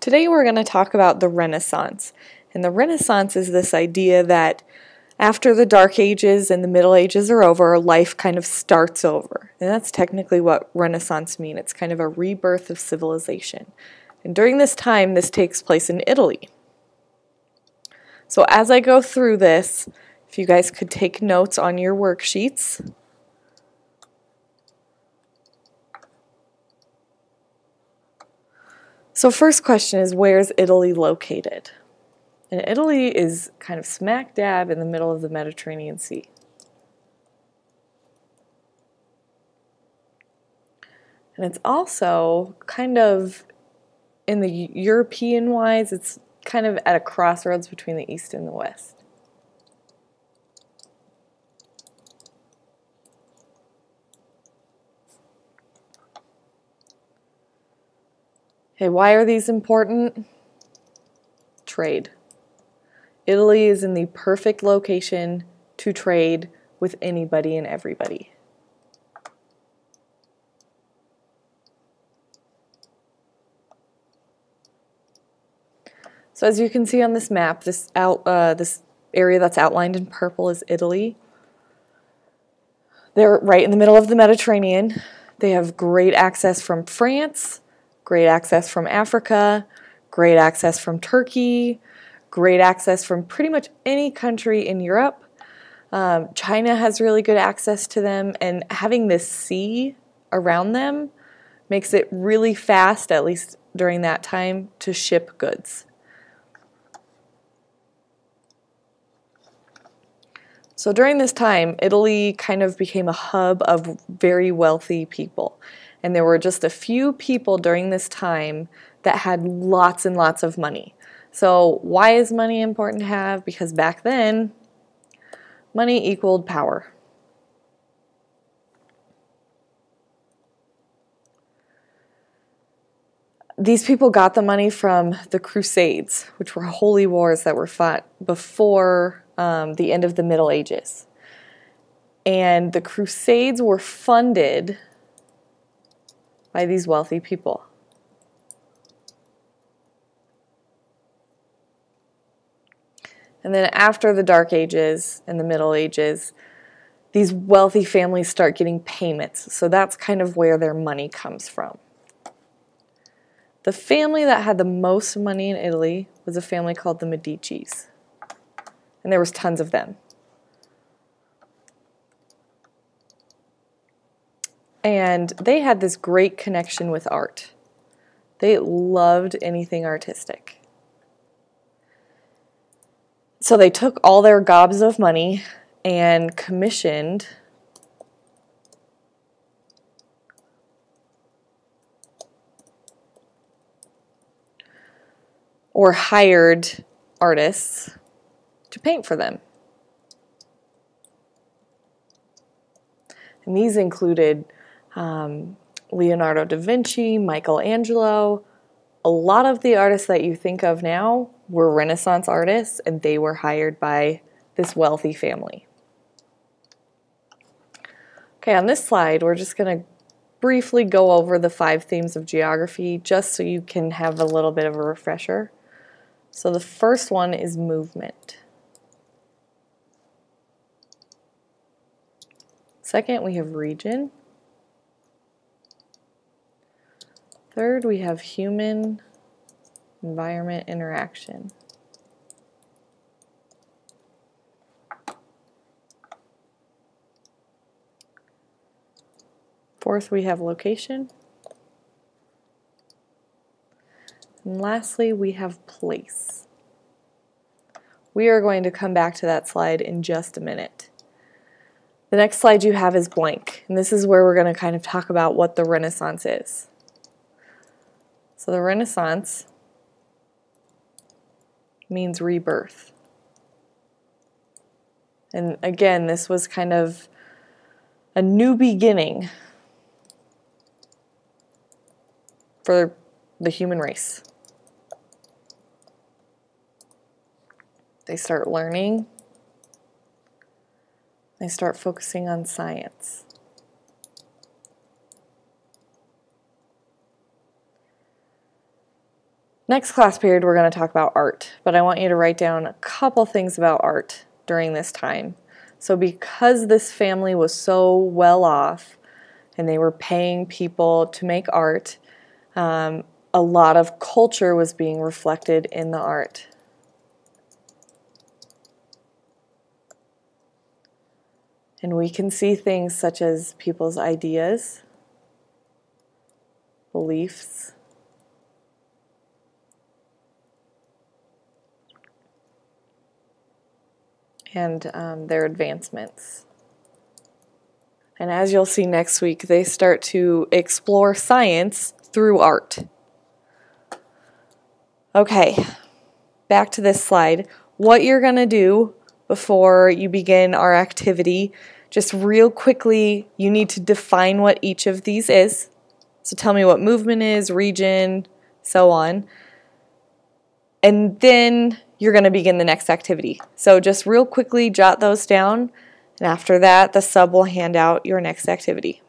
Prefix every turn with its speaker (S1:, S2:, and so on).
S1: Today we're going to talk about the Renaissance. And the Renaissance is this idea that after the Dark Ages and the Middle Ages are over, life kind of starts over. And that's technically what Renaissance means. It's kind of a rebirth of civilization. And during this time, this takes place in Italy. So as I go through this, if you guys could take notes on your worksheets. So first question is, where is Italy located? And Italy is kind of smack dab in the middle of the Mediterranean Sea. And it's also kind of, in the European-wise, it's kind of at a crossroads between the East and the West. Okay, why are these important? Trade. Italy is in the perfect location to trade with anybody and everybody. So as you can see on this map, this area that's outlined in purple is Italy. They're right in the middle of the Mediterranean. They have great access from France, great access from Africa, great access from Turkey, great access from pretty much any country in Europe. China has really good access to them, and having this sea around them makes it really fast, at least during that time, to ship goods. So during this time, Italy kind of became a hub of very wealthy people. And there were just a few people during this time that had lots and lots of money. So why is money important to have? Because back then, money equaled power. These people got the money from the Crusades, which were holy wars that were fought before the end of the Middle Ages. And the Crusades were funded by these wealthy people. And then after the Dark Ages and the Middle Ages, these wealthy families start getting payments. So that's kind of where their money comes from. The family that had the most money in Italy was a family called the Medicis. And there was tons of them. And they had this great connection with art. They loved anything artistic. So they took all their gobs of money and commissioned or hired artists to paint for them. And these included Leonardo da Vinci, Michelangelo. A lot of the artists that you think of now were Renaissance artists, and they were hired by this wealthy family. Okay, on this slide, we're just going to briefly go over the 5 themes of geography, just so you can have a little bit of a refresher. So the first one is movement. Second, we have region. Third, we have human-environment interaction. Fourth, we have location. And lastly, we have place. We are going to come back to that slide in just a minute. The next slide you have is blank, and this is where we're going to kind of talk about what the Renaissance is. So the Renaissance means rebirth. And again, this was kind of a new beginning for the human race. They start learning. They start focusing on science. Next class period, we're going to talk about art, but I want you to write down a couple things about art during this time. So because this family was so well off and they were paying people to make art, a lot of culture was being reflected in the art. And we can see things such as people's ideas, beliefs, and their advancements. And as you'll see next week, they start to explore science through art. Okay, back to this slide. What you're going to do before you begin our activity, just real quickly, you need to define what each of these is. So tell me what movement is, region, so on. And then you're going to begin the next activity. So just real quickly jot those down, and after that the sub will hand out your next activity.